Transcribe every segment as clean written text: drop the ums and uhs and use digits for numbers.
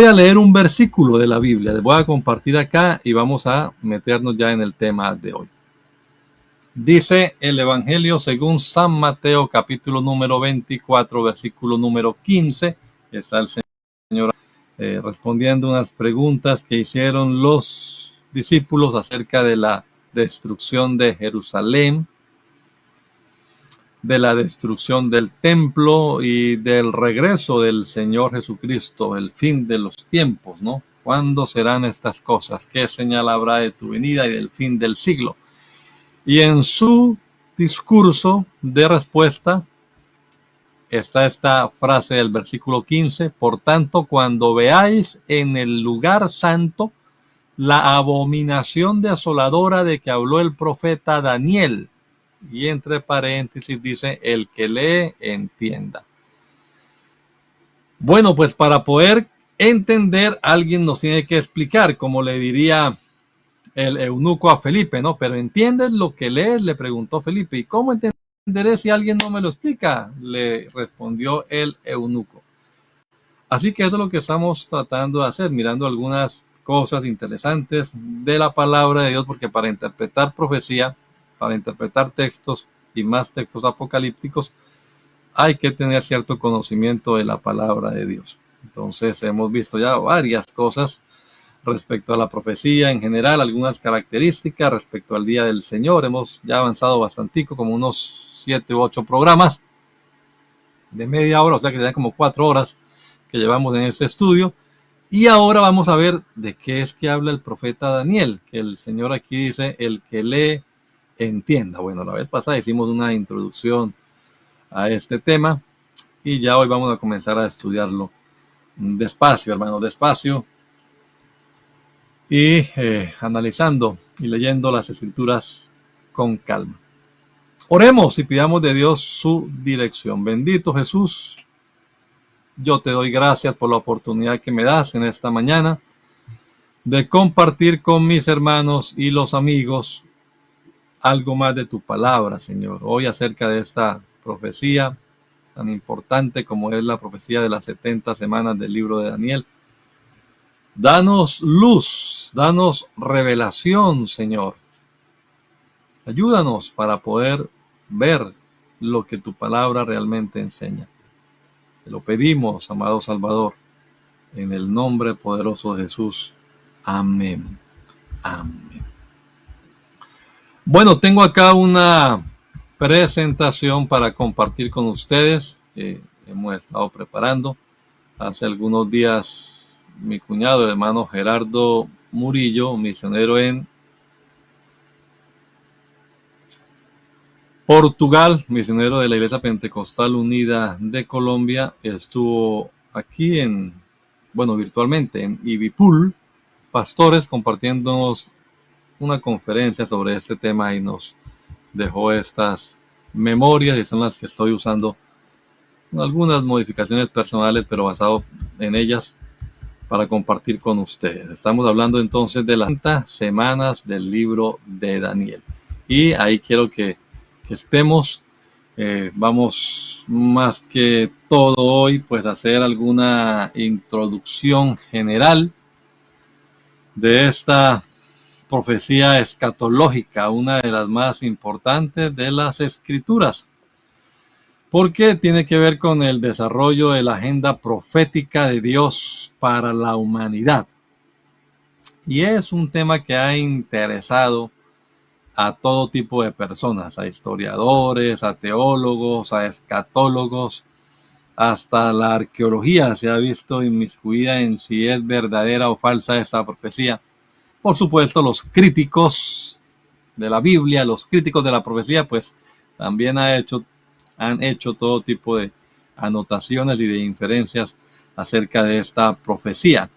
Voy a leer un versículo de la Biblia, les voy a compartir acá y vamos a meternos ya en el tema de hoy. Dice el Evangelio según San Mateo, capítulo número 24, versículo número 15. Está el Señor respondiendo unas preguntas que hicieron los discípulos acerca de la destrucción de Jerusalén, de la destrucción del templo y del regreso del Señor Jesucristo, el fin de los tiempos, ¿no? ¿Cuándo serán estas cosas? ¿Qué señal habrá de tu venida y del fin del siglo? Y en su discurso de respuesta está esta frase del versículo 15: por tanto, cuando veáis en el lugar santo la abominación desoladora de que habló el profeta Daniel, y entre paréntesis dice, el que lee, entienda. Bueno, pues para poder entender, alguien nos tiene que explicar, como le diría el eunuco a Felipe, ¿no? Pero ¿entiendes lo que lees?, le preguntó Felipe. ¿Y cómo entenderé si alguien no me lo explica?, le respondió el eunuco. Así que eso es lo que estamos tratando de hacer, mirando algunas cosas interesantes de la palabra de Dios, porque para interpretar profecía, para interpretar textos y más textos apocalípticos, hay que tener cierto conocimiento de la palabra de Dios. Entonces hemos visto ya varias cosas respecto a la profecía en general, algunas características respecto al día del Señor. Hemos ya avanzado bastantico, como unos 7 u 8 programas de media hora, o sea que serían como 4 horas que llevamos en este estudio. Y ahora vamos a ver de qué es que habla el profeta Daniel, que el Señor aquí dice, el que lee, entienda. Bueno, la vez pasada hicimos una introducción a este tema y ya hoy vamos a comenzar a estudiarlo despacio, hermano, despacio, y analizando y leyendo las escrituras con calma. Oremos y pidamos de Dios su dirección. Bendito Jesús, yo te doy gracias por la oportunidad que me das en esta mañana de compartir con mis hermanos y los amigos algo más de tu palabra, Señor. Hoy acerca de esta profecía tan importante como es la profecía de las 70 semanas del libro de Daniel. Danos luz, danos revelación, Señor. Ayúdanos para poder ver lo que tu palabra realmente enseña. Te lo pedimos, amado Salvador, en el nombre poderoso de Jesús. Amén. Amén. Bueno, tengo acá una presentación para compartir con ustedes que hemos estado preparando. Hace algunos días mi cuñado, el hermano Gerardo Murillo, misionero en Portugal, misionero de la Iglesia Pentecostal Unida de Colombia, estuvo aquí virtualmente en Ibipul, Pastores, compartiéndonos una conferencia sobre este tema y nos dejó estas memorias y son las que estoy usando, algunas modificaciones personales, pero basado en ellas para compartir con ustedes. Estamos hablando entonces de las 30 semanas del libro de Daniel. Y ahí quiero que estemos. Vamos más que todo hoy pues a hacer alguna introducción general de esta profecía escatológica, una de las más importantes de las escrituras, porque tiene que ver con el desarrollo de la agenda profética de Dios para la humanidad. Y es un tema que ha interesado a todo tipo de personas, a historiadores, a teólogos, a escatólogos, hasta la arqueología se ha visto inmiscuida en si es verdadera o falsa esta profecía. Por supuesto, los críticos de la Biblia, los críticos de la profecía, pues también han hecho todo tipo de anotaciones y de inferencias acerca de esta profecía.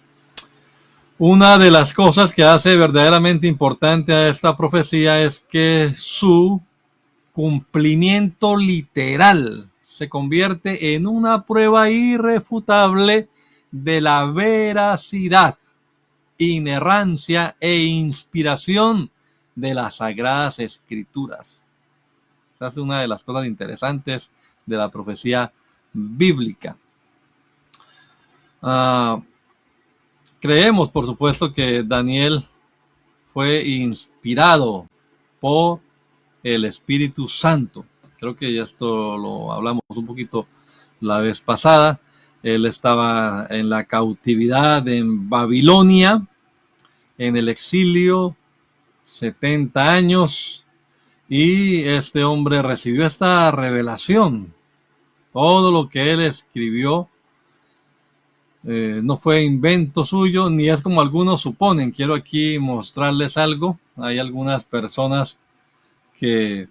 Una de las cosas que hace verdaderamente importante a esta profecía es que su cumplimiento literal se convierte en una prueba irrefutable de la veracidad, inerrancia e inspiración de las Sagradas Escrituras. Esta es una de las cosas interesantes de la profecía bíblica. Creemos, por supuesto, que Daniel fue inspirado por el Espíritu Santo. Creo que ya esto lo hablamos un poquito la vez pasada. Él estaba en la cautividad en Babilonia, en el exilio, 70 años, y este hombre recibió esta revelación. Todo lo que él escribió no fue invento suyo, ni es como algunos suponen. Quiero aquí mostrarles algo. Hay algunas personas que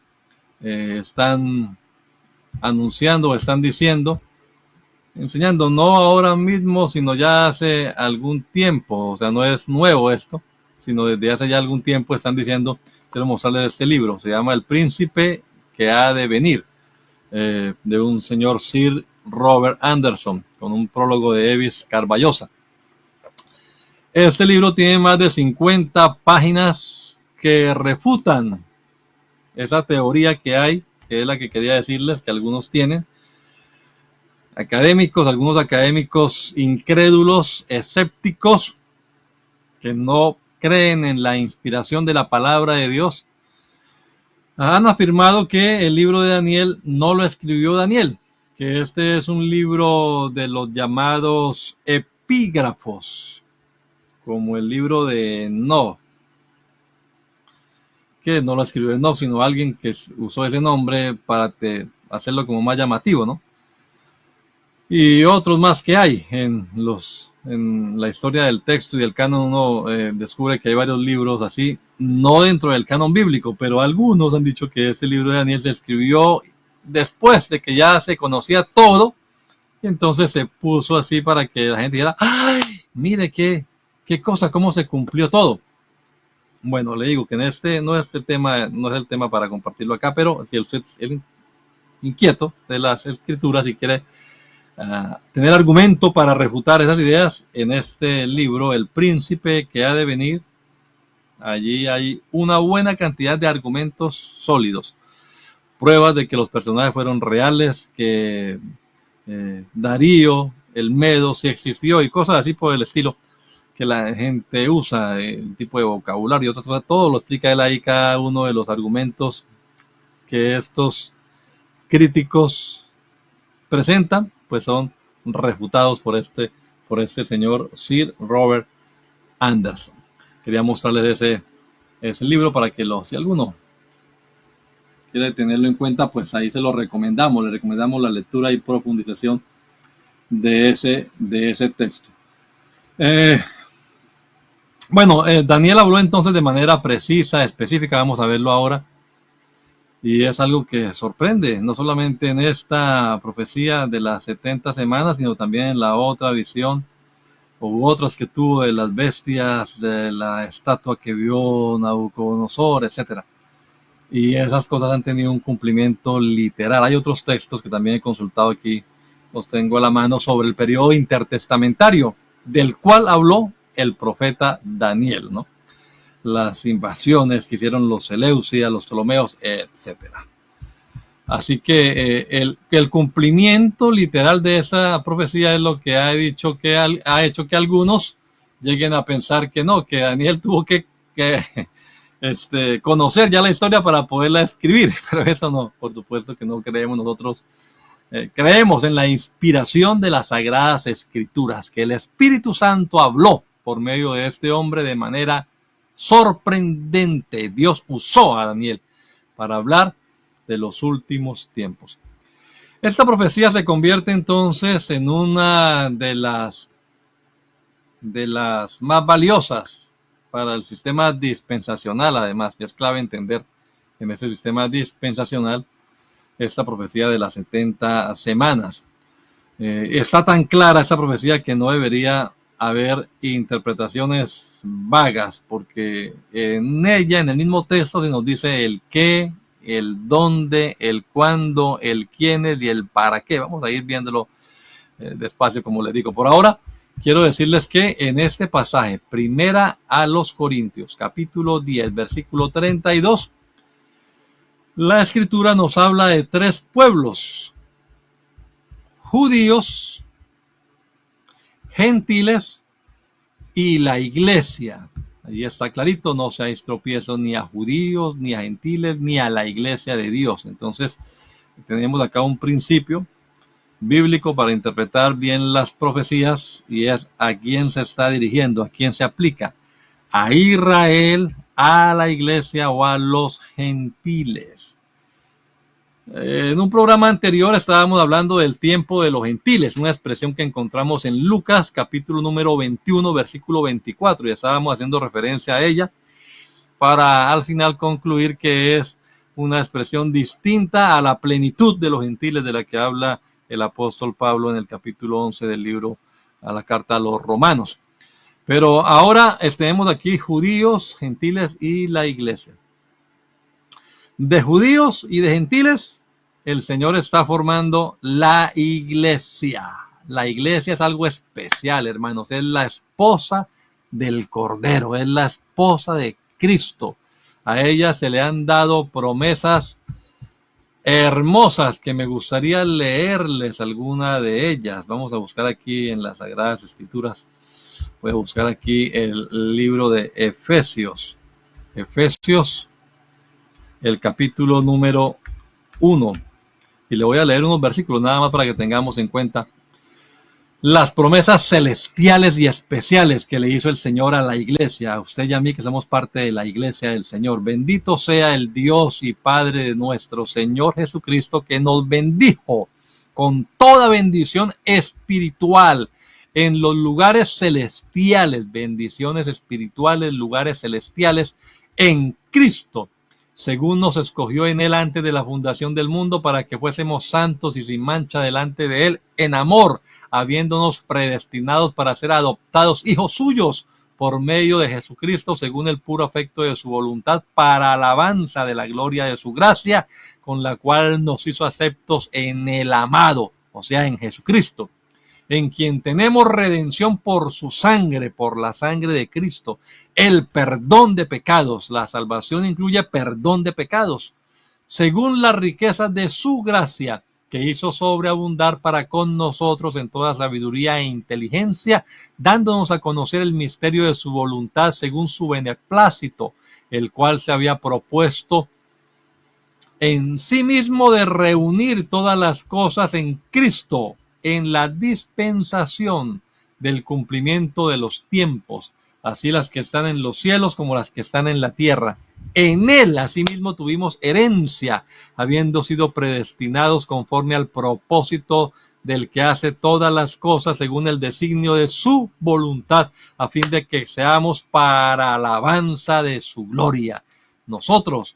están anunciando, están diciendo, enseñando, no ahora mismo, sino ya hace algún tiempo. O sea, no es nuevo esto, sino desde hace ya algún tiempo están diciendo, quiero mostrarles este libro. Se llama El Príncipe que ha de venir, de un señor Sir Robert Anderson, con un prólogo de Evis Carballosa. Este libro tiene más de 50 páginas que refutan esa teoría que hay, que es la que quería decirles que algunos tienen. Académicos, algunos académicos incrédulos, escépticos, que no creen en la inspiración de la palabra de Dios, han afirmado que el libro de Daniel no lo escribió Daniel, que este es un libro de los llamados epígrafos, como el libro de Enoch, que no lo escribió Enoch, sino alguien que usó ese nombre para hacerlo como más llamativo, ¿no? Y otros más que hay en la historia del texto y del canon. Uno descubre que hay varios libros así, no dentro del canon bíblico, pero algunos han dicho que este libro de Daniel se escribió después de que ya se conocía todo, y entonces se puso así para que la gente dijera, ¡ay! Mire qué cosa, cómo se cumplió todo. Bueno, le digo que no es el tema para compartirlo acá, pero si usted es inquieto de las escrituras y quiere tener argumento para refutar esas ideas, en este libro, El Príncipe que ha de venir, allí hay una buena cantidad de argumentos sólidos, pruebas de que los personajes fueron reales, que Darío, el Medo, sí existió, y cosas así por el estilo que la gente usa, el tipo de vocabulario y otras cosas. Todo lo explica él ahí, cada uno de los argumentos que estos críticos presentan, pues son refutados por este señor Sir Robert Anderson. Quería mostrarles ese libro para que si alguno quiere tenerlo en cuenta, pues ahí se lo recomendamos. Le recomendamos la lectura y profundización de ese texto. Bueno, Daniel habló entonces de manera precisa, específica. Vamos a verlo ahora. Y es algo que sorprende, no solamente en esta profecía de las 70 semanas, sino también en la otra visión, u otras que tuvo de las bestias, de la estatua que vio Nabucodonosor, etc. Y esas cosas han tenido un cumplimiento literal. Hay otros textos que también he consultado aquí, los tengo a la mano, sobre el periodo intertestamentario, del cual habló el profeta Daniel, ¿no? Las invasiones que hicieron los Seleucidas, los Ptolomeos, etcétera. Así que el cumplimiento literal de esa profecía es lo que ha hecho que algunos lleguen a pensar que no, que Daniel tuvo que conocer ya la historia para poderla escribir, pero eso no, por supuesto que no creemos nosotros. Creemos en la inspiración de las Sagradas Escrituras, que el Espíritu Santo habló por medio de este hombre de manera sorprendente. Dios usó a Daniel para hablar de los últimos tiempos. Esta profecía se convierte entonces en una de las más valiosas para el sistema dispensacional. Además, que es clave entender en ese sistema dispensacional esta profecía de las 70 semanas. Está tan clara esta profecía que no debería haber interpretaciones vagas, porque en ella, en el mismo texto, se nos dice el qué, el dónde, el cuándo, el quiénes y el para qué. Vamos a ir viéndolo despacio, como les digo. Por ahora, quiero decirles que en este pasaje, Primera a los Corintios, capítulo 10, versículo 32, la Escritura nos habla de 3 pueblos: judíos, gentiles y la iglesia. Ahí está clarito, no seáis tropiezos ni a judíos, ni a gentiles, ni a la iglesia de Dios. Entonces, tenemos acá un principio bíblico para interpretar bien las profecías, y es a quién se está dirigiendo, a quién se aplica: a Israel, a la iglesia o a los gentiles. En un programa anterior estábamos hablando del tiempo de los gentiles, una expresión que encontramos en Lucas capítulo número 21 versículo 24, y estábamos haciendo referencia a ella para al final concluir que es una expresión distinta a la plenitud de los gentiles de la que habla el apóstol Pablo en el capítulo 11 del libro a la carta a los romanos. Pero ahora tenemos aquí judíos, gentiles y la iglesia. De judíos y de gentiles, el Señor está formando la iglesia. La iglesia es algo especial, hermanos. Es la esposa del Cordero, es la esposa de Cristo. A ella se le han dado promesas hermosas que me gustaría leerles alguna de ellas. Vamos a buscar aquí en las Sagradas Escrituras. Voy a buscar aquí el libro de Efesios. Efesios, el capítulo número 1. Y le voy a leer unos versículos nada más para que tengamos en cuenta las promesas celestiales y especiales que le hizo el Señor a la iglesia, a usted y a mí que somos parte de la iglesia del Señor. Bendito sea el Dios y Padre de nuestro Señor Jesucristo, que nos bendijo con toda bendición espiritual en los lugares celestiales, bendiciones espirituales, lugares celestiales en Cristo, según nos escogió en él antes de la fundación del mundo, para que fuésemos santos y sin mancha delante de él en amor, habiéndonos predestinados para ser adoptados hijos suyos por medio de Jesucristo, según el puro afecto de su voluntad, para alabanza de la gloria de su gracia, con la cual nos hizo aceptos en el amado, o sea, en Jesucristo, en quien tenemos redención por su sangre, por la sangre de Cristo, el perdón de pecados. La salvación incluye perdón de pecados, según las riquezas de su gracia, que hizo sobreabundar para con nosotros en toda sabiduría e inteligencia, dándonos a conocer el misterio de su voluntad según su beneplácito, el cual se había propuesto en sí mismo de reunir todas las cosas en Cristo, en la dispensación del cumplimiento de los tiempos, así las que están en los cielos como las que están en la tierra. En él asimismo tuvimos herencia, habiendo sido predestinados conforme al propósito del que hace todas las cosas según el designio de su voluntad, a fin de que seamos para alabanza de su gloria. Nosotros,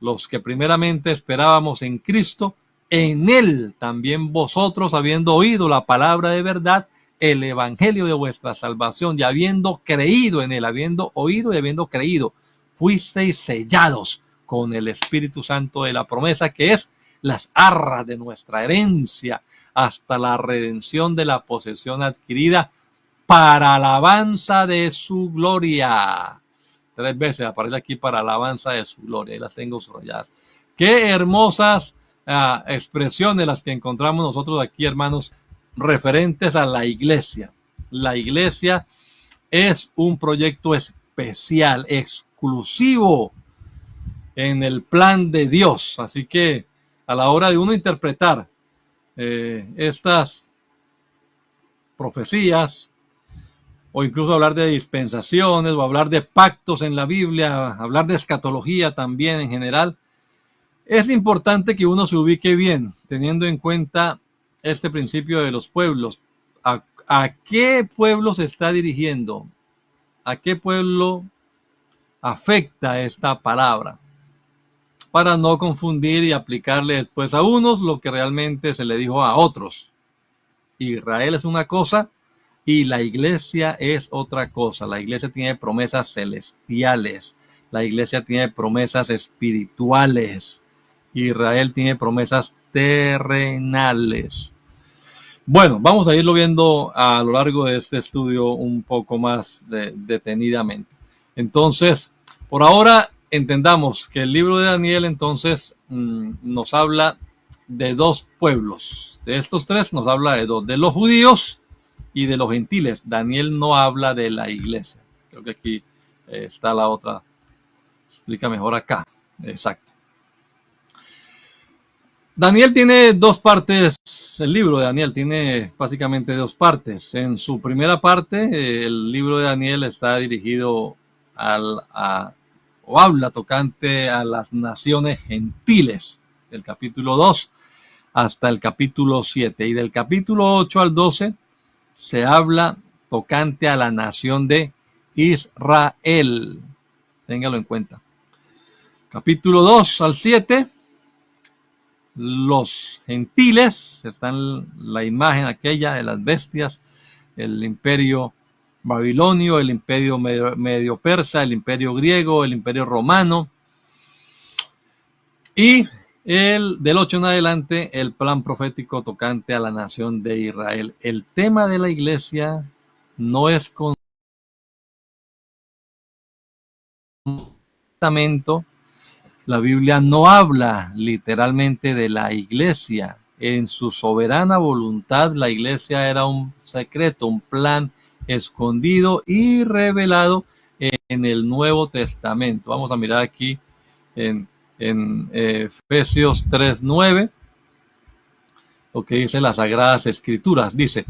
los que primeramente esperábamos en Cristo, en él también vosotros, habiendo oído la palabra de verdad, el evangelio de vuestra salvación, y habiendo creído en él, habiendo oído y habiendo creído, fuisteis sellados con el Espíritu Santo de la promesa, que es las arras de nuestra herencia, hasta la redención de la posesión adquirida para alabanza de su gloria. 3 veces aparece aquí: para alabanza de su gloria, y las tengo subrayadas. Qué hermosas expresiones las que encontramos nosotros aquí, hermanos, referentes a la iglesia. La iglesia es un proyecto especial, exclusivo en el plan de Dios. Así que a la hora de uno interpretar estas profecías, o incluso hablar de dispensaciones, o hablar de pactos en la Biblia, hablar de escatología también en general, es importante que uno se ubique bien, teniendo en cuenta este principio de los pueblos. ¿A qué pueblo se está dirigiendo? ¿A qué pueblo afecta esta palabra? Para no confundir y aplicarle después a unos lo que realmente se le dijo a otros. Israel es una cosa y la iglesia es otra cosa. La iglesia tiene promesas celestiales. La iglesia tiene promesas espirituales. Israel tiene promesas terrenales. Bueno, vamos a irlo viendo a lo largo de este estudio un poco más detenidamente. Entonces, por ahora entendamos que el libro de Daniel entonces nos habla de 2 pueblos. De estos 3 nos habla de 2, de los judíos y de los gentiles. Daniel no habla de la iglesia. Creo que aquí está la otra. Explica mejor acá. Exacto. Daniel tiene dos partes. El libro de Daniel tiene básicamente dos partes. En su primera parte, el libro de Daniel está dirigido o habla tocante a las naciones gentiles, del capítulo 2 hasta el capítulo 7. Y del capítulo 8 al 12 se habla tocante a la nación de Israel. Téngalo en cuenta. Capítulo 2 al 7. Los gentiles, está en la imagen aquella de las bestias, el imperio babilonio, el imperio medio persa, el imperio griego, el imperio romano. Y del 8 en adelante, el plan profético tocante a la nación de Israel. El tema de la iglesia no es con testamento. La Biblia no habla literalmente de la iglesia. En su soberana voluntad, la iglesia era un secreto, un plan escondido y revelado en el Nuevo Testamento. Vamos a mirar aquí en Efesios 3:9, lo que dice las Sagradas Escrituras. Dice,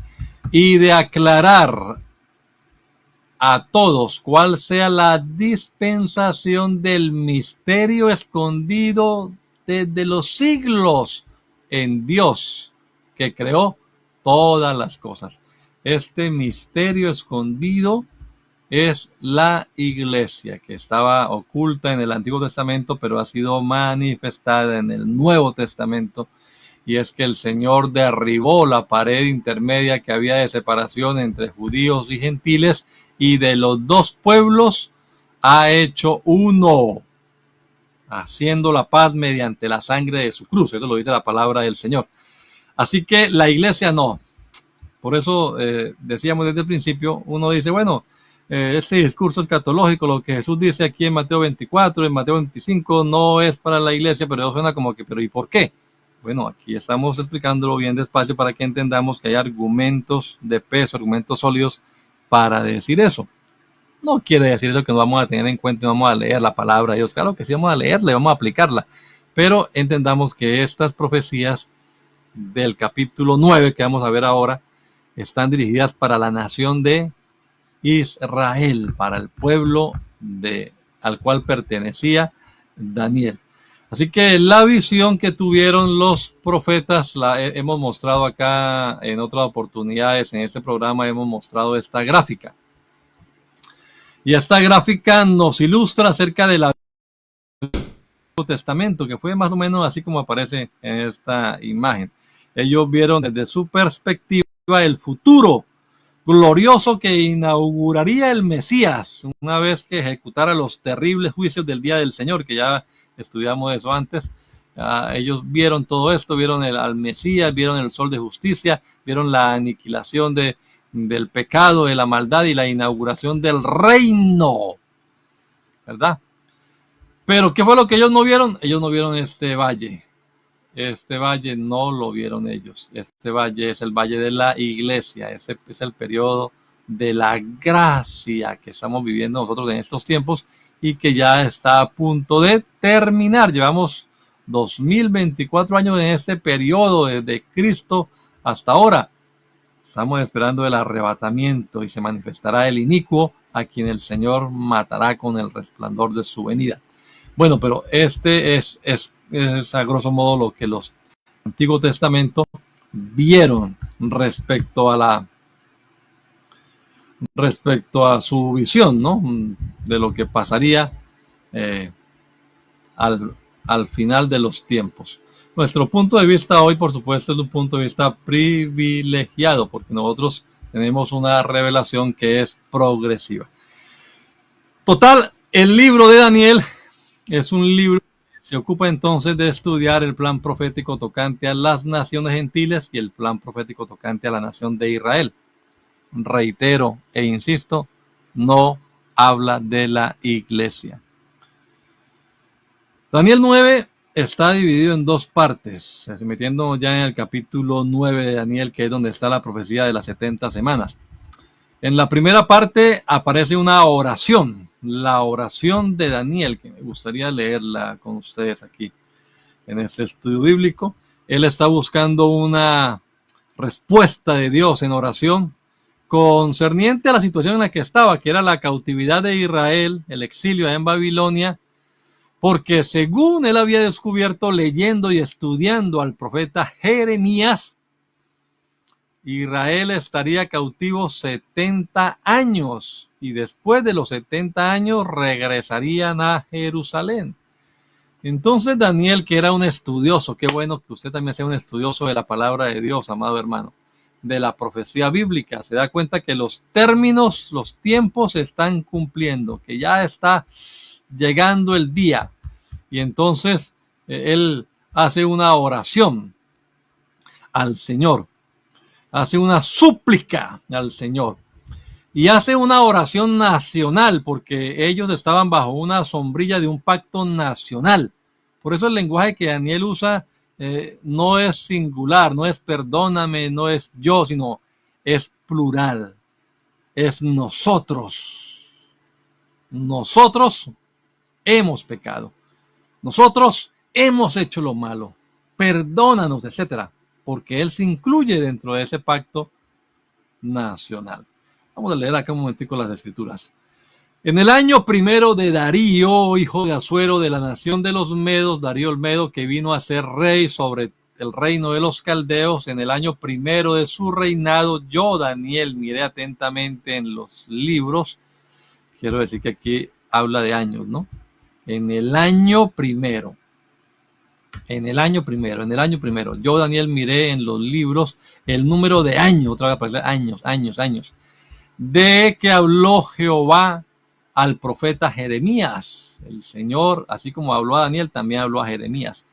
y de aclarar a todos cuál sea la dispensación del misterio escondido desde los siglos en Dios, que creó todas las cosas. Este misterio escondido es la iglesia, que estaba oculta en el Antiguo Testamento, pero ha sido manifestada en el Nuevo Testamento. Y es que el Señor derribó la pared intermedia que había de separación entre judíos y gentiles, y de los dos pueblos ha hecho uno, haciendo la paz mediante la sangre de su cruz. Eso lo dice la palabra del Señor. Así que la iglesia no. Por eso decíamos desde el principio, uno dice, bueno, este discurso escatológico, lo que Jesús dice aquí en Mateo 24, en Mateo 25, no es para la iglesia, pero eso suena como que, pero ¿y por qué? Bueno, aquí estamos explicándolo bien despacio para que entendamos que hay argumentos de peso, argumentos sólidos para decir eso. No quiere decir eso que no vamos a tener en cuenta y no vamos a leer la palabra de Dios. Claro que sí vamos a leerla y vamos a aplicarla. Pero entendamos que estas profecías del capítulo 9 que vamos a ver ahora están dirigidas para la nación de Israel, para el pueblo al cual pertenecía Daniel. Así que la visión que tuvieron los profetas la hemos mostrado acá en otras oportunidades. En este programa hemos mostrado esta gráfica. Y esta gráfica nos ilustra acerca del Antiguo Testamento, que fue más o menos así como aparece en esta imagen. Ellos vieron desde su perspectiva el futuro glorioso que inauguraría el Mesías una vez que ejecutara los terribles juicios del día del Señor, que ya estudiamos eso antes. Ellos vieron todo esto, vieron al Mesías, vieron el sol de justicia, vieron la aniquilación del pecado, de la maldad y la inauguración del reino, ¿verdad? Pero ¿qué fue lo que ellos no vieron? Ellos no vieron este valle. Este valle no lo vieron ellos. Este valle es el valle de la iglesia. Este es el periodo de la gracia que estamos viviendo nosotros en estos tiempos y que ya está a punto de terminar. Llevamos 2024 años en este periodo desde Cristo hasta ahora. Estamos esperando el arrebatamiento y se manifestará el inicuo a quien el Señor matará con el resplandor de su venida. Bueno, pero este es a grosso modo lo que los Antiguo Testamento vieron respecto a su visión, ¿no? De lo que pasaría al final de los tiempos. Nuestro punto de vista hoy, por supuesto, es un punto de vista privilegiado, porque nosotros tenemos una revelación que es progresiva. Total, el libro de Daniel es un libro que se ocupa entonces de estudiar el plan profético tocante a las naciones gentiles y el plan profético tocante a la nación de Israel. Reitero e insisto, no habla de la iglesia. Daniel 9 está dividido en dos partes, metiendo ya en el capítulo 9 de Daniel, que es donde está la profecía de las 70 semanas. En la primera parte aparece una oración, la oración de Daniel, que me gustaría leerla con ustedes aquí en este estudio bíblico. Él está buscando una respuesta de Dios en oración concerniente a la situación en la que estaba, que era la cautividad de Israel, el exilio en Babilonia, porque según él había descubierto leyendo y estudiando al profeta Jeremías, Israel estaría cautivo 70 años y después de los 70 años regresarían a Jerusalén. Entonces Daniel, que era un estudioso, qué bueno que usted también sea un estudioso de la palabra de Dios, amado hermano, de la profecía bíblica, se da cuenta que los términos, los tiempos se están cumpliendo, que ya está llegando el día. Y entonces él hace una oración al Señor, hace una súplica al Señor y hace una oración nacional porque ellos estaban bajo una sombrilla de un pacto nacional. Por eso el lenguaje que Daniel usa no es singular, no es perdóname, no es yo, sino es plural, es nosotros. Nosotros hemos pecado. Nosotros hemos hecho lo malo. Perdónanos, etcétera, porque Él se incluye dentro de ese pacto nacional. Vamos a leer acá un momentico las escrituras. En el año primero de Darío, hijo de Asuero, de la nación de los Medos, Darío el Medo, que vino a ser rey sobre el reino de los caldeos, en el año primero de su reinado, yo, Daniel, miré atentamente en los libros. Quiero decir que aquí habla de años, ¿no? En el año primero. Yo, Daniel, miré en los libros el número de años, otra vez aparece años, de que habló Jehová al profeta Jeremías. El Señor, así como habló a Daniel, también habló a Jeremías.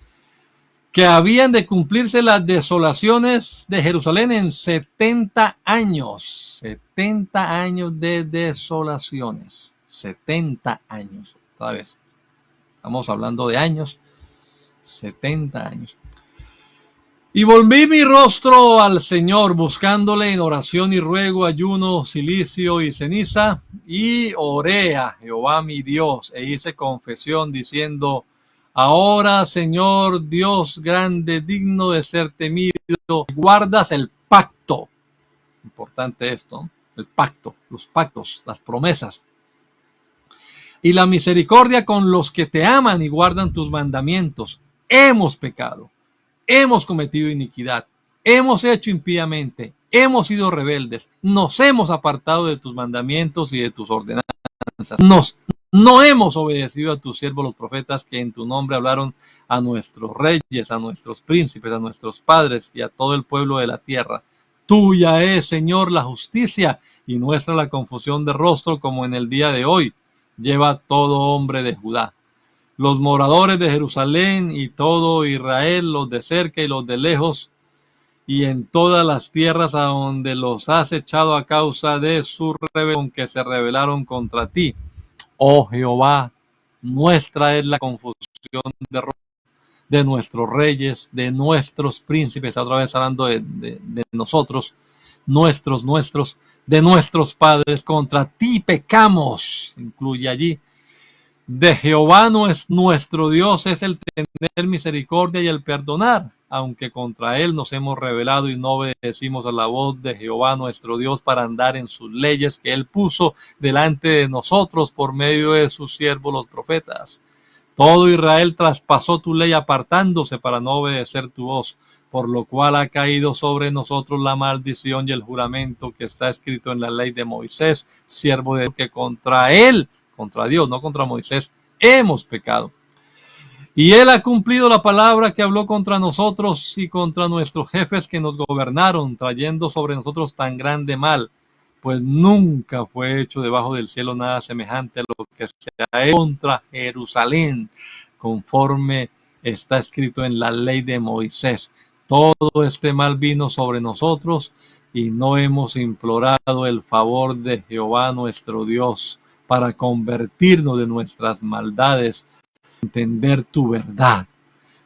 Que habían de cumplirse las desolaciones de Jerusalén en 70 años. 70 años de desolaciones. 70 años. Otra vez. Estamos hablando de años. 70 años. Y volví mi rostro al Señor, buscándole en oración y ruego, ayuno, cilicio y ceniza, y oré a Jehová mi Dios, e hice confesión diciendo: ahora, Señor Dios grande, digno de ser temido, guardas el pacto. Importante esto, el pacto, los pactos, las promesas. Y la misericordia con los que te aman y guardan tus mandamientos. Hemos pecado. Hemos cometido iniquidad, hemos hecho impíamente, hemos sido rebeldes, nos hemos apartado de tus mandamientos y de tus ordenanzas. No hemos obedecido a tus siervos los profetas que en tu nombre hablaron a nuestros reyes, a nuestros príncipes, a nuestros padres y a todo el pueblo de la tierra. Tuya es, Señor, la justicia y nuestra la confusión de rostro como en el día de hoy. Lleva todo hombre de Judá. Los moradores de Jerusalén y todo Israel, los de cerca y los de lejos, y en todas las tierras a donde los has echado a causa de su rebelión, que se rebelaron contra ti. Oh Jehová, nuestra es la confusión de nuestros reyes, de nuestros príncipes, otra vez hablando de nosotros, de nuestros padres, contra ti pecamos, incluye allí. De Jehová nuestro Dios es el tener misericordia y el perdonar, aunque contra él nos hemos rebelado y no obedecimos a la voz de Jehová nuestro Dios para andar en sus leyes que él puso delante de nosotros por medio de sus siervos los profetas. Todo Israel traspasó tu ley apartándose para no obedecer tu voz, por lo cual ha caído sobre nosotros la maldición y el juramento que está escrito en la ley de Moisés, siervo de Dios, que contra él, contra Dios, no contra Moisés, hemos pecado. Y él ha cumplido la palabra que habló contra nosotros y contra nuestros jefes que nos gobernaron, trayendo sobre nosotros tan grande mal, pues nunca fue hecho debajo del cielo nada semejante a lo que se ha hecho contra Jerusalén, conforme está escrito en la ley de Moisés. Todo este mal vino sobre nosotros y no hemos implorado el favor de Jehová nuestro Dios para convertirnos de nuestras maldades, entender tu verdad.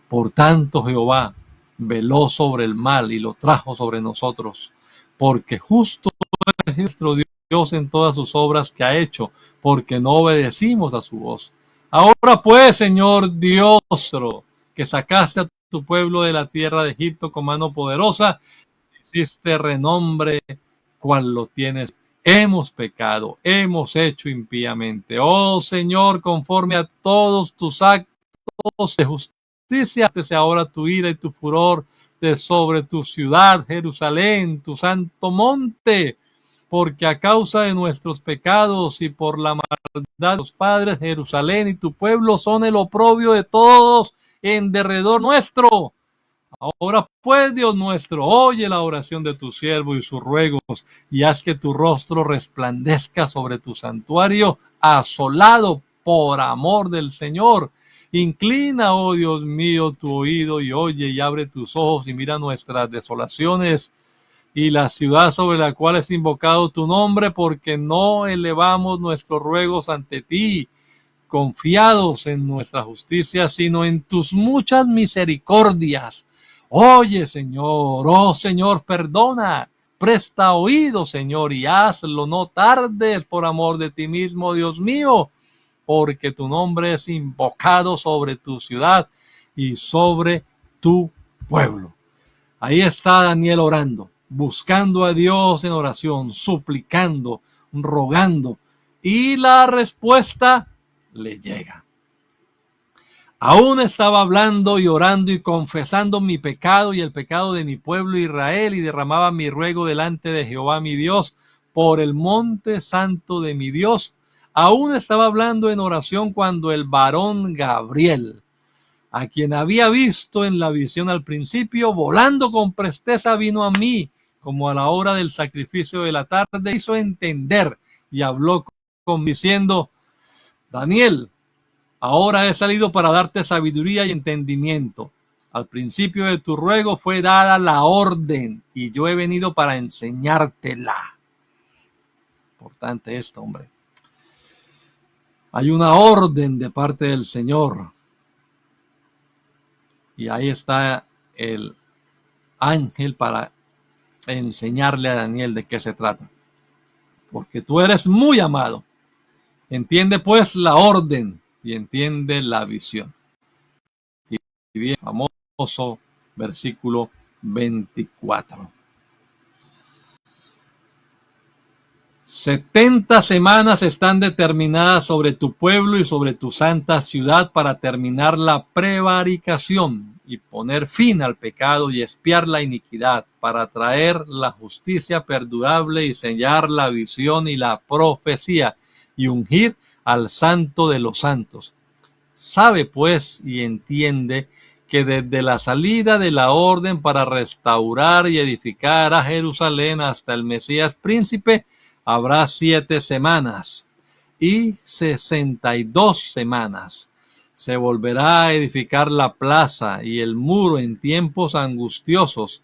Por tanto, Jehová veló sobre el mal y lo trajo sobre nosotros, porque justo es nuestro Dios en todas sus obras que ha hecho, porque no obedecimos a su voz. Ahora pues, Señor Dios, que sacaste a tu pueblo de la tierra de Egipto con mano poderosa, hiciste renombre cual lo tienes. Hemos pecado, hemos hecho impíamente. Oh Señor, conforme a todos tus actos de justicia, desde ahora tu ira y tu furor de sobre tu ciudad, Jerusalén, tu santo monte, porque a causa de nuestros pecados y por la maldad de los padres, Jerusalén y tu pueblo son el oprobio de todos en derredor nuestro. Ahora pues, Dios nuestro, oye la oración de tu siervo y sus ruegos, y haz que tu rostro resplandezca sobre tu santuario asolado por amor del Señor. Inclina, oh Dios mío, tu oído y oye y abre tus ojos y mira nuestras desolaciones y la ciudad sobre la cual es invocado tu nombre, porque no elevamos nuestros ruegos ante ti, confiados en nuestra justicia, sino en tus muchas misericordias. Oye, Señor, oh Señor, perdona, presta oído, Señor, y hazlo, no tardes por amor de ti mismo, Dios mío, porque tu nombre es invocado sobre tu ciudad y sobre tu pueblo. Ahí está Daniel orando, buscando a Dios en oración, suplicando, rogando, y la respuesta le llega. Aún estaba hablando y orando y confesando mi pecado y el pecado de mi pueblo Israel, y derramaba mi ruego delante de Jehová mi Dios por el monte santo de mi Dios. Aún estaba hablando en oración cuando el varón Gabriel, a quien había visto en la visión al principio, volando con presteza vino a mí, como a la hora del sacrificio de la tarde, hizo entender y habló con diciendo: Daniel, ahora he salido para darte sabiduría y entendimiento. Al principio de tu ruego fue dada la orden y yo he venido para enseñártela. Importante esto, hombre. Hay una orden de parte del Señor. Y ahí está el ángel para enseñarle a Daniel de qué se trata. Porque tú eres muy amado. Entiende pues la orden y entiende la visión. Y bien famoso versículo 24. 70 semanas están determinadas sobre tu pueblo y sobre tu santa ciudad para terminar la prevaricación y poner fin al pecado y expiar la iniquidad, para traer la justicia perdurable y sellar la visión y la profecía y ungir al santo de los santos. Sabe pues y entiende que desde la salida de la orden para restaurar y edificar a Jerusalén hasta el Mesías príncipe, habrá 7 semanas y 62 semanas. Se volverá a edificar la plaza y el muro en tiempos angustiosos,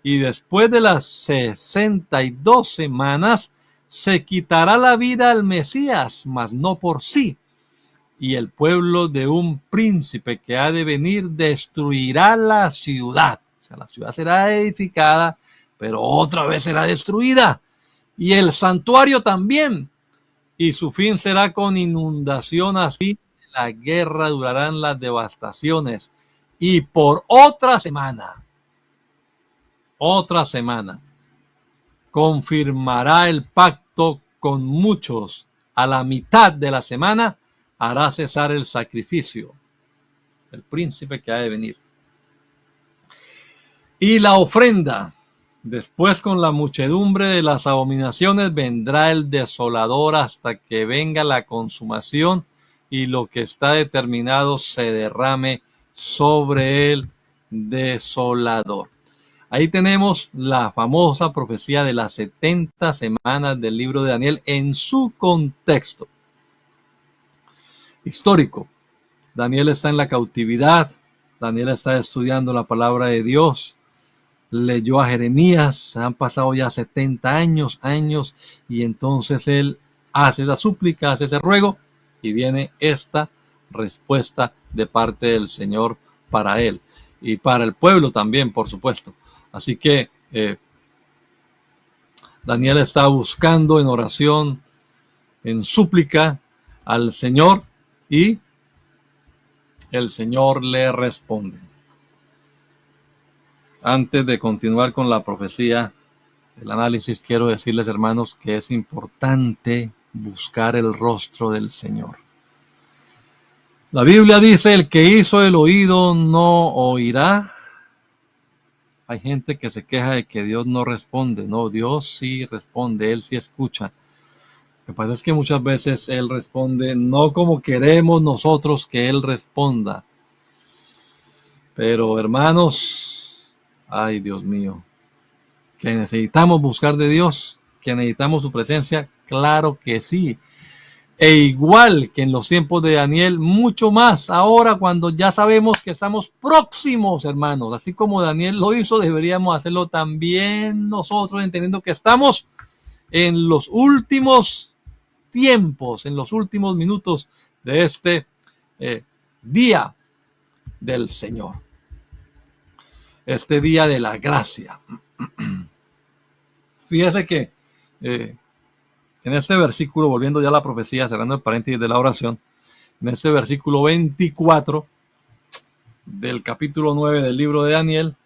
y después de las 62 semanas se quitará la vida al Mesías, mas no por sí. Y el pueblo de un príncipe que ha de venir destruirá la ciudad. O sea, la ciudad será edificada, pero otra vez será destruida. Y el santuario también. Y su fin será con inundación, así la guerra durarán las devastaciones. Y por otra semana, confirmará el pacto con muchos. A la mitad de la semana hará cesar el sacrificio, el príncipe que ha de venir. Y la ofrenda. Después, con la muchedumbre de las abominaciones, vendrá el desolador hasta que venga la consumación y lo que está determinado se derrame sobre el desolador. Ahí tenemos la famosa profecía de las 70 semanas del libro de Daniel en su contexto histórico. Daniel está en la cautividad, Daniel está estudiando la palabra de Dios, leyó a Jeremías, han pasado ya 70 años, y entonces él hace la súplica, hace ese ruego, y viene esta respuesta de parte del Señor para él y para el pueblo también, por supuesto. Así que Daniel está buscando en oración, en súplica al Señor, y el Señor le responde. Antes de continuar con la profecía, el análisis, quiero decirles, hermanos, que es importante buscar el rostro del Señor. La Biblia dice: el que hizo el oído no oirá. Hay gente que se queja de que Dios no responde. No, Dios sí responde, Él sí escucha. Lo que pasa es que muchas veces Él responde no como queremos nosotros que Él responda. Pero hermanos, ay Dios mío, que necesitamos buscar de Dios, que necesitamos su presencia, claro que sí. E igual que en los tiempos de Daniel, mucho más ahora cuando ya sabemos que estamos próximos, hermanos. Así como Daniel lo hizo, deberíamos hacerlo también nosotros, entendiendo que estamos en los últimos tiempos, en los últimos minutos de este día del Señor. Este día de la gracia. Fíjese que en este versículo, volviendo ya a la profecía, cerrando el paréntesis de la oración, en este versículo 24 del capítulo 9 del libro de Daniel,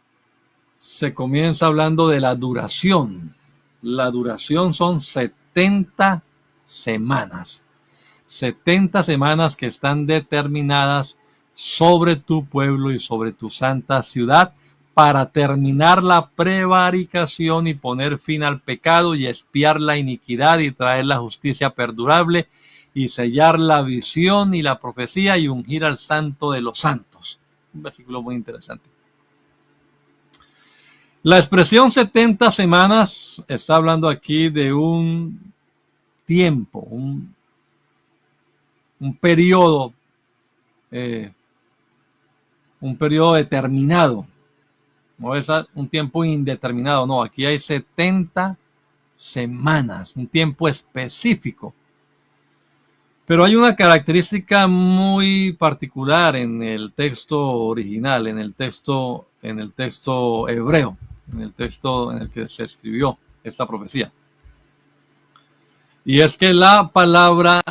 se comienza hablando de la duración. La duración son 70 semanas. 70 semanas que están determinadas sobre tu pueblo y sobre tu santa ciudad, para terminar la prevaricación y poner fin al pecado y expiar la iniquidad y traer la justicia perdurable y sellar la visión y la profecía y ungir al santo de los santos. Un versículo muy interesante. La expresión 70 semanas está hablando aquí de un tiempo, un periodo determinado. No es un tiempo indeterminado, no, aquí hay 70 semanas, un tiempo específico. Pero hay una característica muy particular en el texto original, en el texto hebreo, en el texto en el que se escribió esta profecía. Y es que la palabra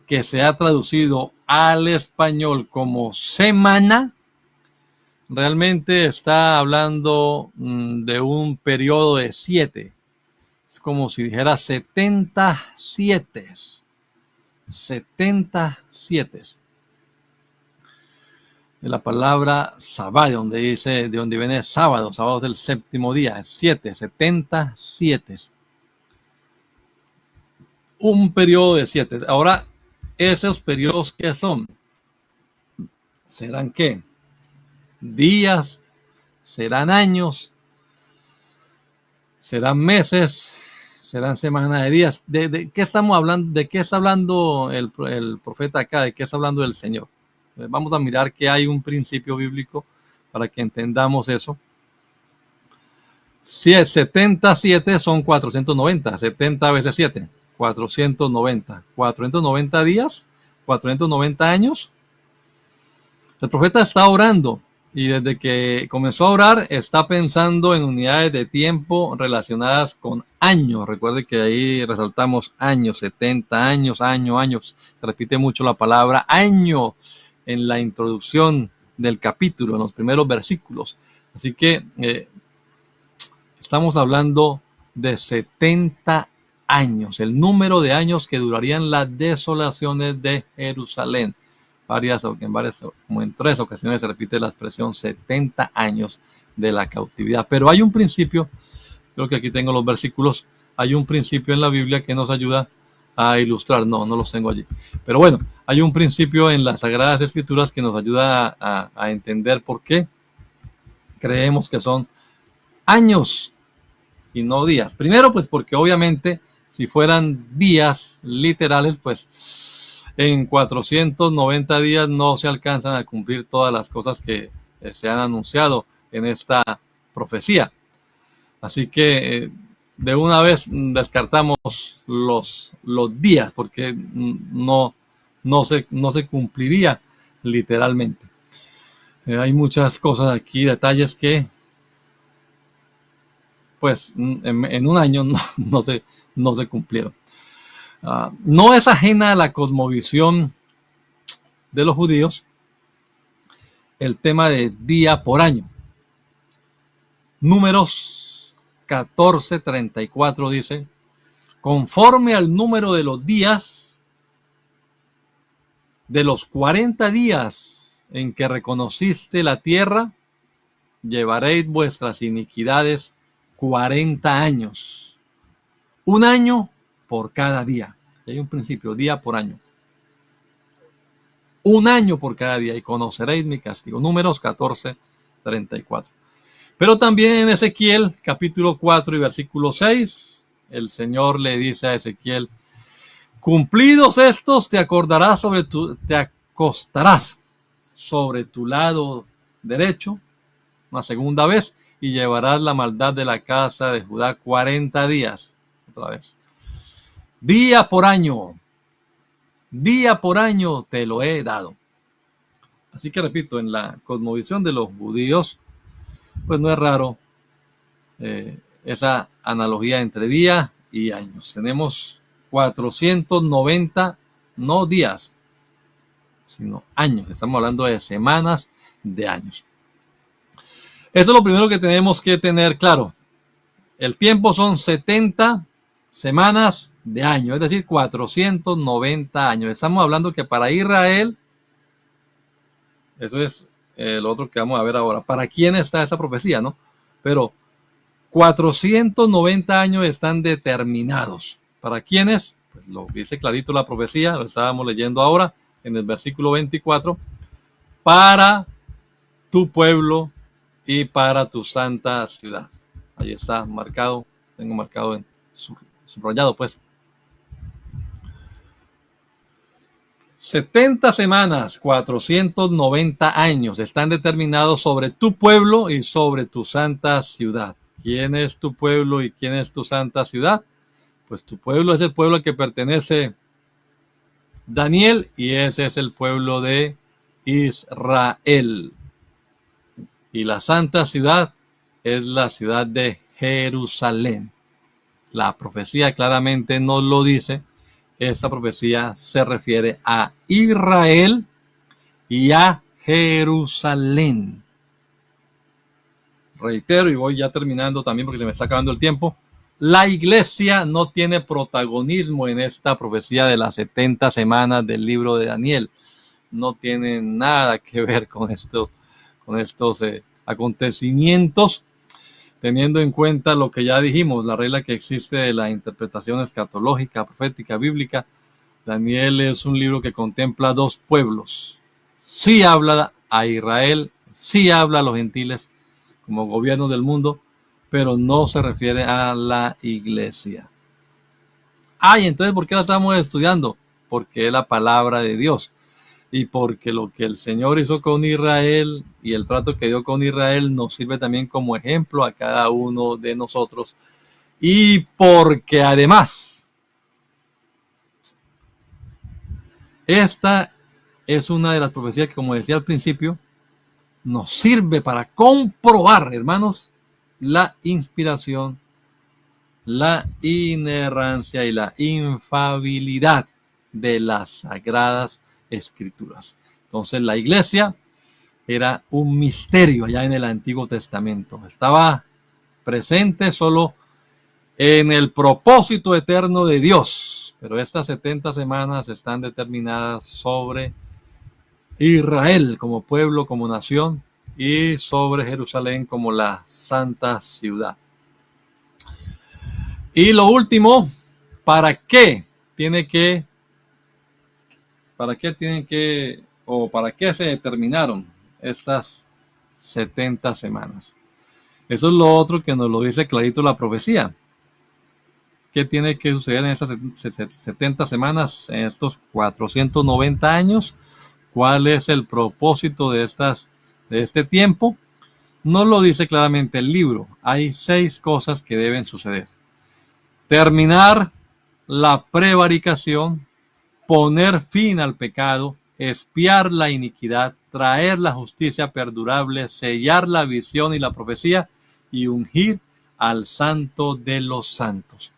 que se ha traducido al español como semana, realmente está hablando de un periodo de 7. Es como si dijera 77. 77. La palabra sabá, de donde viene sábado. Sábado es el séptimo día. 7, 77. Un periodo de 7. Ahora, esos periodos, ¿qué son? ¿Serán qué? Días, serán años, serán meses, serán semanas de días. ¿De qué estamos hablando? ¿De qué está hablando el profeta acá? ¿De qué está hablando el Señor? Vamos a mirar que hay un principio bíblico para que entendamos eso. 77 son 490. 70 veces 7, 490. 490 días, 490 años. El profeta está orando. Y desde que comenzó a orar, está pensando en unidades de tiempo relacionadas con años. Recuerde que ahí resaltamos años, 70 años, años. Se repite mucho la palabra año en la introducción del capítulo, en los primeros versículos. Así que estamos hablando de 70 años, el número de años que durarían las desolaciones de Jerusalén. Como en 3 ocasiones se repite la expresión 70 años de la cautividad. Pero hay un principio, creo que aquí tengo los versículos, hay un principio en la Biblia que nos ayuda a ilustrar. No los tengo allí. Pero bueno, hay un principio en las Sagradas Escrituras que nos ayuda a entender por qué creemos que son años y no días. Primero, pues porque obviamente si fueran días literales, pues en 490 días no se alcanzan a cumplir todas las cosas que se han anunciado en esta profecía. Así que de una vez descartamos los días, porque no se cumpliría literalmente. Hay muchas cosas aquí, detalles que, pues, en un año no se cumplieron. No es ajena a la cosmovisión de los judíos el tema de día por año. Números 14:34 dice: conforme al número de los días de los 40 días en que reconociste la tierra, llevaréis vuestras iniquidades 40 años. Un año por cada día. Hay un principio, día por año. Un año por cada día y conoceréis mi castigo. Números 14:34. Pero también en Ezequiel, capítulo 4 y versículo 6, el Señor le dice a Ezequiel: cumplidos estos, te acostarás sobre tu lado derecho una segunda vez y llevarás la maldad de la casa de Judá 40 días. Otra vez. Día por año te lo he dado. Así que repito, en la cosmovisión de los judíos, pues no es raro esa analogía entre día y años. Tenemos 490, no días, sino años. Estamos hablando de semanas de años. Eso es lo primero que tenemos que tener claro. El tiempo son 70 semanas de año, es decir, 490 años. Estamos hablando que para Israel, eso es lo otro que vamos a ver ahora. ¿Para quién está esta profecía, no? Pero 490 años están determinados. ¿Para quiénes? Pues lo dice clarito la profecía, lo estábamos leyendo ahora en el versículo 24. Para tu pueblo y para tu santa ciudad. Ahí está marcado, tengo marcado en subrayado, pues. 70 semanas, 490 años están determinados sobre tu pueblo y sobre tu santa ciudad. ¿Quién es tu pueblo y quién es tu santa ciudad? Pues tu pueblo es el pueblo al que pertenece Daniel y ese es el pueblo de Israel. Y la santa ciudad es la ciudad de Jerusalén. La profecía claramente nos lo dice. Esta profecía se refiere a Israel y a Jerusalén. Reitero y voy ya terminando también porque se me está acabando el tiempo. La iglesia no tiene protagonismo en esta profecía de las 70 semanas del libro de Daniel. No tiene nada que ver con estos acontecimientos, teniendo en cuenta lo que ya dijimos, la regla que existe de la interpretación escatológica, profética, bíblica. Daniel es un libro que contempla dos pueblos. Sí habla a Israel, sí habla a los gentiles como gobierno del mundo, pero no se refiere a la iglesia. Y entonces, ¿por qué la estamos estudiando? Porque es la palabra de Dios. Y porque lo que el Señor hizo con Israel y el trato que dio con Israel nos sirve también como ejemplo a cada uno de nosotros. Y porque además, esta es una de las profecías que, como decía al principio, nos sirve para comprobar, hermanos, la inspiración, la inerrancia y la infalibilidad de las sagradas escrituras. Entonces la iglesia era un misterio allá en el Antiguo Testamento. Estaba presente solo en el propósito eterno de Dios. Pero estas 70 semanas están determinadas sobre Israel como pueblo, como nación, y sobre Jerusalén como la santa ciudad. Y lo último, ¿para qué tienen que o para qué se determinaron estas 70 semanas? Eso es lo otro que nos lo dice clarito la profecía. ¿Qué tiene que suceder en estas 70 semanas, en estos 490 años? ¿Cuál es el propósito de este tiempo? No lo dice claramente el libro. Hay 6 cosas que deben suceder. Terminar la prevaricación, poner fin al pecado, expiar la iniquidad, traer la justicia perdurable, sellar la visión y la profecía y ungir al Santo de los santos.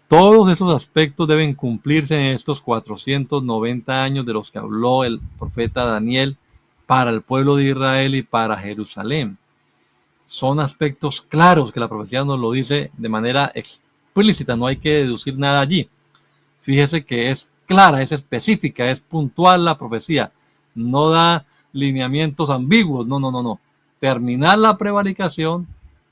Todos esos aspectos deben cumplirse en estos 490 años de los que habló el profeta Daniel para el pueblo de Israel y para Jerusalén. Son aspectos claros que la profecía nos lo dice de manera explícita, no hay que deducir nada allí. Fíjese que es clara, es específica, es puntual la profecía. No da lineamientos ambiguos, no. Terminar la prevaricación,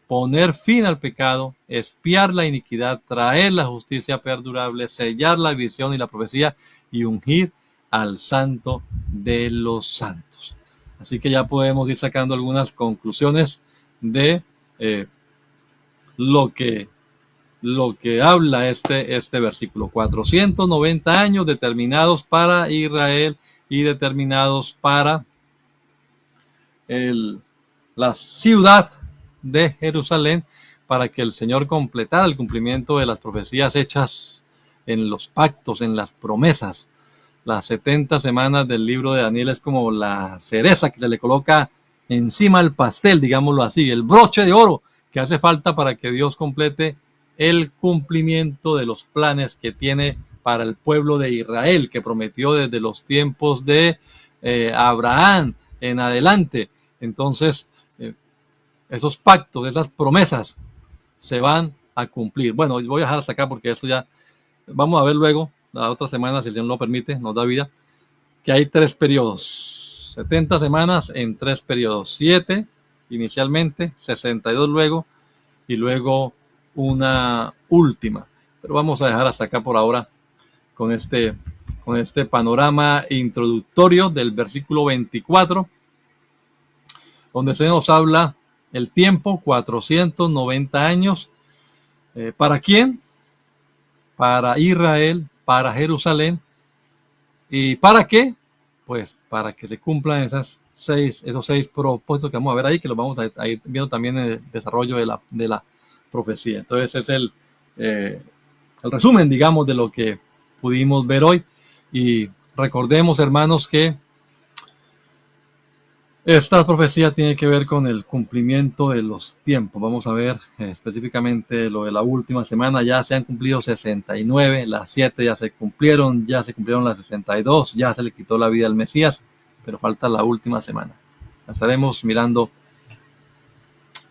poner fin al pecado, expiar la iniquidad, traer la justicia perdurable, sellar la visión y la profecía y ungir al Santo de los santos. Así que ya podemos ir sacando algunas conclusiones de lo que habla este versículo. 490 años determinados para Israel y determinados para la ciudad de Jerusalén, para que el Señor completara el cumplimiento de las profecías hechas en los pactos, en las promesas. Las 70 semanas del libro de Daniel es como la cereza que se le coloca encima al pastel, digámoslo así, el broche de oro que hace falta para que Dios complete el cumplimiento de los planes que tiene para el pueblo de Israel, que prometió desde los tiempos de Abraham en adelante. Entonces, esos pactos, esas promesas se van a cumplir. Bueno, voy a dejar hasta acá porque esto ya vamos a ver luego, la otra semana, si el Señor lo permite, nos da vida, que hay 3 periodos. 70 semanas en 3 periodos. 7 inicialmente, 62 luego, y luego una última. Pero vamos a dejar hasta acá por ahora con este panorama introductorio del versículo 24, donde se nos habla el tiempo, 490 años. ¿Para quién? Para Israel, para Jerusalén. ¿Y para qué? Pues para que se cumplan esos 6 propósitos que vamos a ver ahí, que los vamos a ir viendo también en el desarrollo de la profecía. Entonces es el resumen, digamos, de lo que pudimos ver hoy. Y recordemos, hermanos, que esta profecía tiene que ver con el cumplimiento de los tiempos. Vamos a ver específicamente lo de la última semana. Ya se han cumplido 69, las 7 ya se cumplieron las 62, ya se le quitó la vida al Mesías, pero falta la última semana. La estaremos mirando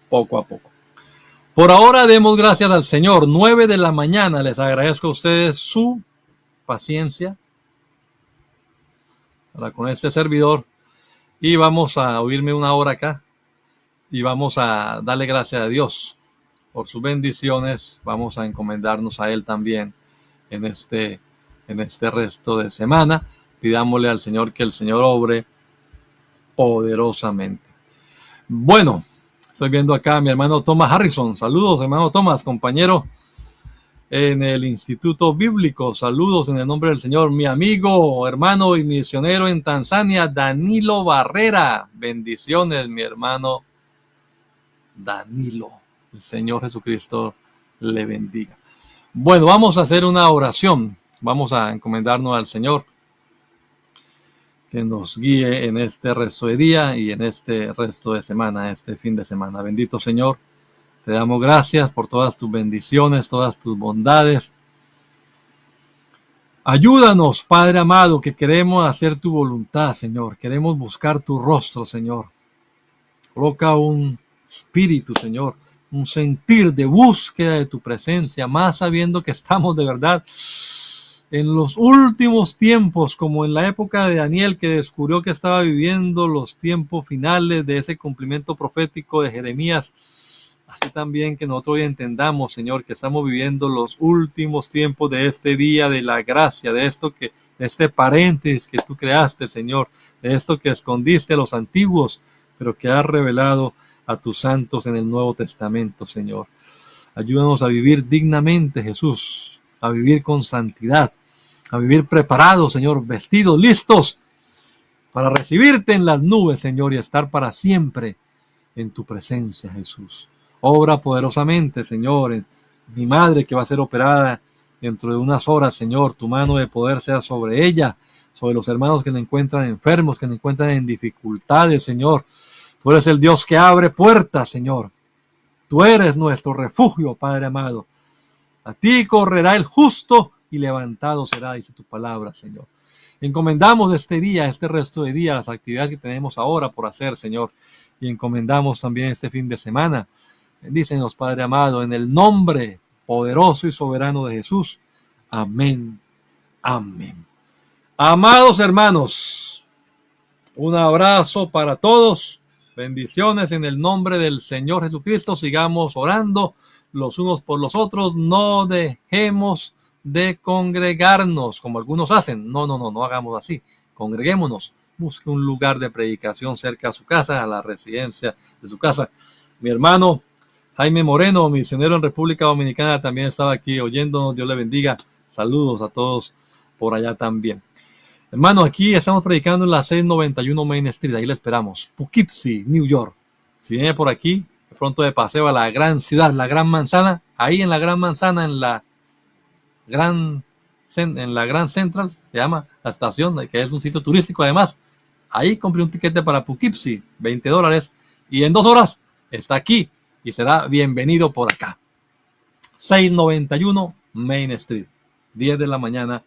poco a poco. Por ahora demos gracias al Señor. 9 de la mañana. Les agradezco a ustedes su paciencia para con este servidor. Y vamos a oírme una hora acá y vamos a darle gracias a Dios por sus bendiciones. Vamos a encomendarnos a Él también en este resto de semana. Pidámosle al Señor que el Señor obre poderosamente. Bueno, estoy viendo acá a mi hermano Thomas Harrison. Saludos, hermano Thomas, compañero en el Instituto Bíblico. Saludos en el nombre del Señor. Mi amigo, hermano y misionero en Tanzania, Danilo Barrera. Bendiciones, mi hermano Danilo. El Señor Jesucristo le bendiga. Bueno, vamos a hacer una oración. Vamos a encomendarnos al Señor que nos guíe en este resto de día y en este resto de semana, este fin de semana. Bendito Señor. Te damos gracias por todas tus bendiciones, todas tus bondades. Ayúdanos, Padre amado, que queremos hacer tu voluntad, Señor. Queremos buscar tu rostro, Señor. Coloca un espíritu, Señor, un sentir de búsqueda de tu presencia, más sabiendo que estamos de verdad en los últimos tiempos, como en la época de Daniel, que descubrió que estaba viviendo los tiempos finales de ese cumplimiento profético de Jeremías. Así también que nosotros hoy entendamos, Señor, que estamos viviendo los últimos tiempos de este día de la gracia, de este paréntesis que tú creaste, Señor, de esto que escondiste a los antiguos, pero que has revelado a tus santos en el Nuevo Testamento, Señor. Ayúdanos a vivir dignamente, Jesús, a vivir con santidad, a vivir preparados, Señor, vestidos, listos para recibirte en las nubes, Señor, y estar para siempre en tu presencia, Jesús. Obra poderosamente, Señor, en mi madre que va a ser operada dentro de unas horas, Señor. Tu mano de poder sea sobre ella, sobre los hermanos que se encuentran enfermos, que se encuentran en dificultades, Señor. Tú eres el Dios que abre puertas, Señor. Tú eres nuestro refugio, Padre amado. A ti correrá el justo y levantado será, dice tu palabra, Señor. Encomendamos este día, este resto de día, las actividades que tenemos ahora por hacer, Señor. Y encomendamos también este fin de semana. Bendícenos, Padre amado, en el nombre poderoso y soberano de Jesús. Amén. Amén. Amados hermanos, un abrazo para todos. Bendiciones en el nombre del Señor Jesucristo. Sigamos orando los unos por los otros. No dejemos de congregarnos como algunos hacen. No hagamos así. Congreguémonos. Busque un lugar de predicación cerca a su casa, a la residencia de su casa. Mi hermano Jaime Moreno, misionero en República Dominicana, también estaba aquí oyéndonos. Dios le bendiga. Saludos a todos por allá también. Hermano, aquí estamos predicando en la 691 Main Street. Ahí le esperamos. Poughkeepsie, New York. Si viene por aquí, de pronto de paseo a la gran ciudad, la Gran Manzana. Ahí en la Gran Manzana, en la Gran Central, se llama la estación, que es un sitio turístico además. Ahí compré un tiquete para Poughkeepsie, $20. Y en 2 horas está aquí y será bienvenido por acá. 691 Main Street, 10 de la mañana